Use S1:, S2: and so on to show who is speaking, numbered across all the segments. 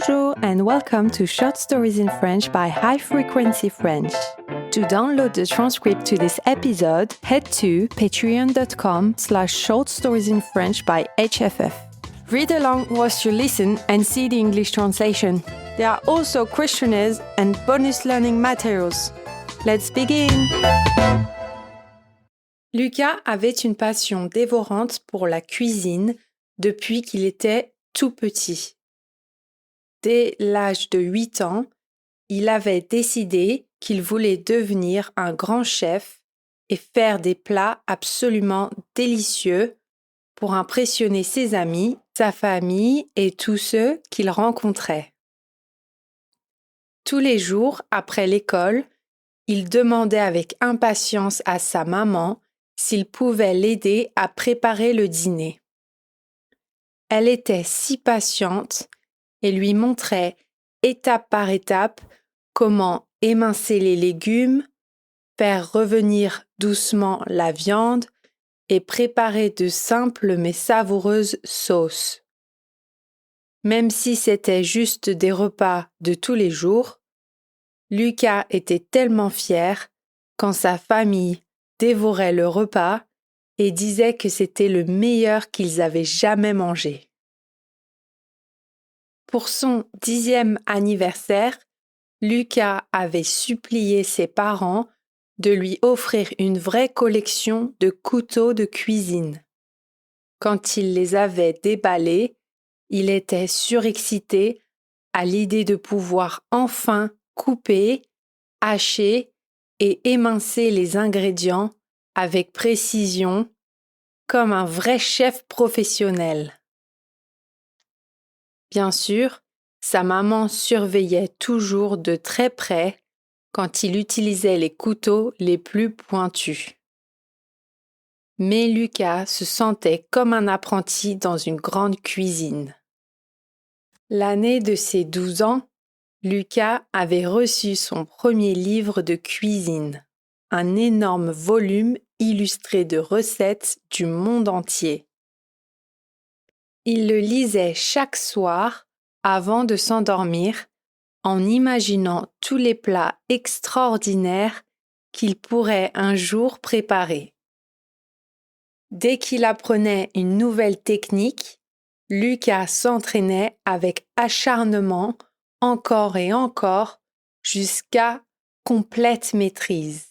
S1: Bonjour and welcome to Short Stories in French by High Frequency French. To download the transcript to this episode, head to patreon.com/shortstoriesinfrench by HFF. Read along whilst you listen and see the English translation. There are also questionnaires and bonus learning materials. Let's begin! Lucas avait une passion dévorante pour la cuisine depuis qu'il était tout petit. Dès l'âge de 8 ans, il avait décidé qu'il voulait devenir un grand chef et faire des plats absolument délicieux pour impressionner ses amis, sa famille et tous ceux qu'il rencontrait. Tous les jours, après l'école, il demandait avec impatience à sa maman s'il pouvait l'aider à préparer le dîner. Elle était si patiente et lui montrait étape par étape comment émincer les légumes, faire revenir doucement la viande et préparer de simples mais savoureuses sauces. Même si c'était juste des repas de tous les jours, Lucas était tellement fier quand sa famille dévorait le repas et disait que c'était le meilleur qu'ils avaient jamais mangé. Pour son 10e anniversaire, Lucas avait supplié ses parents de lui offrir une vraie collection de couteaux de cuisine. Quand il les avait déballés, il était surexcité à l'idée de pouvoir enfin couper, hacher et émincer les ingrédients avec précision, comme un vrai chef professionnel. Bien sûr, sa maman surveillait toujours de très près quand il utilisait les couteaux les plus pointus. Mais Lucas se sentait comme un apprenti dans une grande cuisine. L'année de ses 12 ans, Lucas avait reçu son premier livre de cuisine, un énorme volume illustré de recettes du monde entier. Il le lisait chaque soir avant de s'endormir en imaginant tous les plats extraordinaires qu'il pourrait un jour préparer. Dès qu'il apprenait une nouvelle technique, Lucas s'entraînait avec acharnement encore et encore jusqu'à complète maîtrise.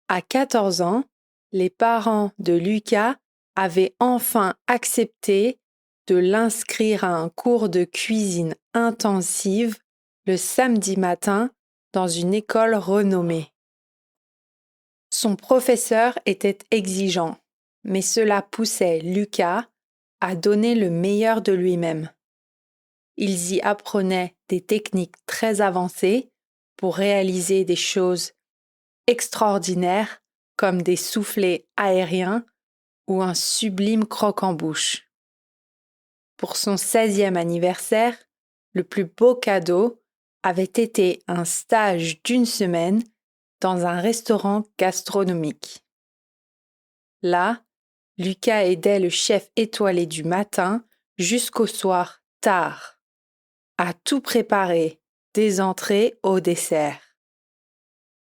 S1: À 14 ans, les parents de Lucas avaient enfin accepté de l'inscrire à un cours de cuisine intensive le samedi matin dans une école renommée. Son professeur était exigeant, mais cela poussait Lucas à donner le meilleur de lui-même. Ils y apprenaient des techniques très avancées pour réaliser des choses extraordinaires comme des soufflets aériens ou un sublime croque-en-bouche. Pour son 16e anniversaire, le plus beau cadeau avait été un stage d'1 semaine dans un restaurant gastronomique. Là, Lucas aidait le chef étoilé du matin jusqu'au soir tard, à tout préparer, des entrées au dessert.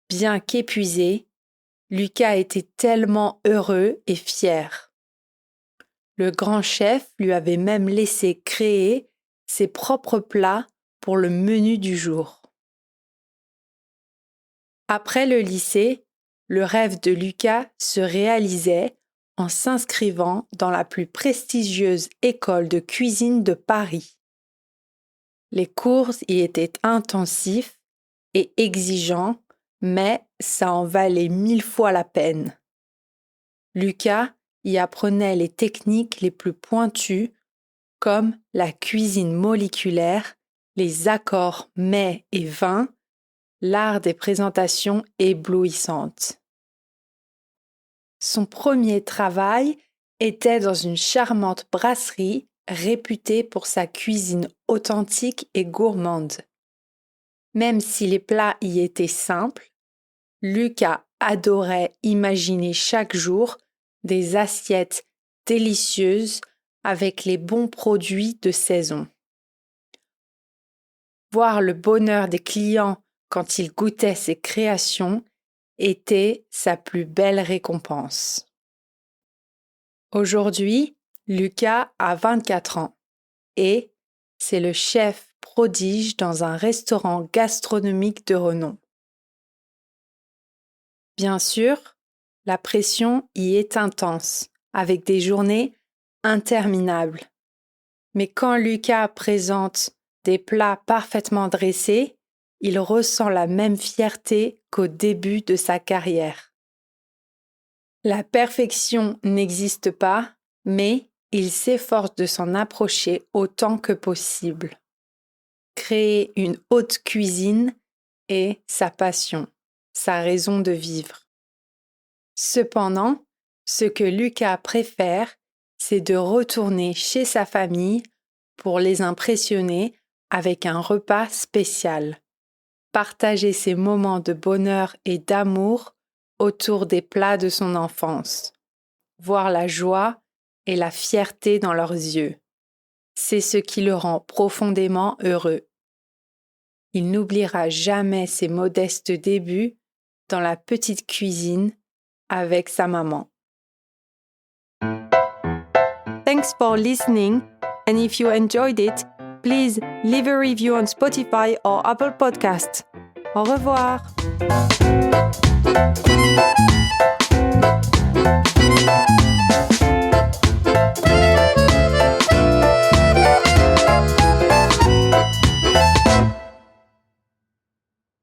S1: Bien qu'épuisé, Lucas était tellement heureux et fier. Le grand chef lui avait même laissé créer ses propres plats pour le menu du jour. Après le lycée, le rêve de Lucas se réalisait en s'inscrivant dans la plus prestigieuse école de cuisine de Paris. Les cours y étaient intensifs et exigeants, mais ça en valait 1000 fois la peine. Lucas y apprenait les techniques les plus pointues, comme la cuisine moléculaire, les accords mets et vins, l'art des présentations éblouissantes. Son premier travail était dans une charmante brasserie réputée pour sa cuisine authentique et gourmande. Même si les plats y étaient simples, Lucas adorait imaginer chaque jour des assiettes délicieuses avec les bons produits de saison. Voir le bonheur des clients quand ils goûtaient ses créations était sa plus belle récompense. Aujourd'hui, Lucas a 24 ans et c'est le chef prodige dans un restaurant gastronomique de renom. Bien sûr, la pression y est intense, avec des journées interminables. Mais quand Lucas présente des plats parfaitement dressés, il ressent la même fierté qu'au début de sa carrière. La perfection n'existe pas, mais il s'efforce de s'en approcher autant que possible. Créer une haute cuisine est sa passion, sa raison de vivre. Cependant, ce que Lucas préfère, c'est de retourner chez sa famille pour les impressionner avec un repas spécial. Partager ses moments de bonheur et d'amour autour des plats de son enfance. Voir la joie et la fierté dans leurs yeux. C'est ce qui le rend profondément heureux. Il n'oubliera jamais ses modestes débuts dans la petite cuisine avec sa maman. Thanks for listening, and if you enjoyed it, please leave a review on Spotify or Apple Podcasts. Au revoir!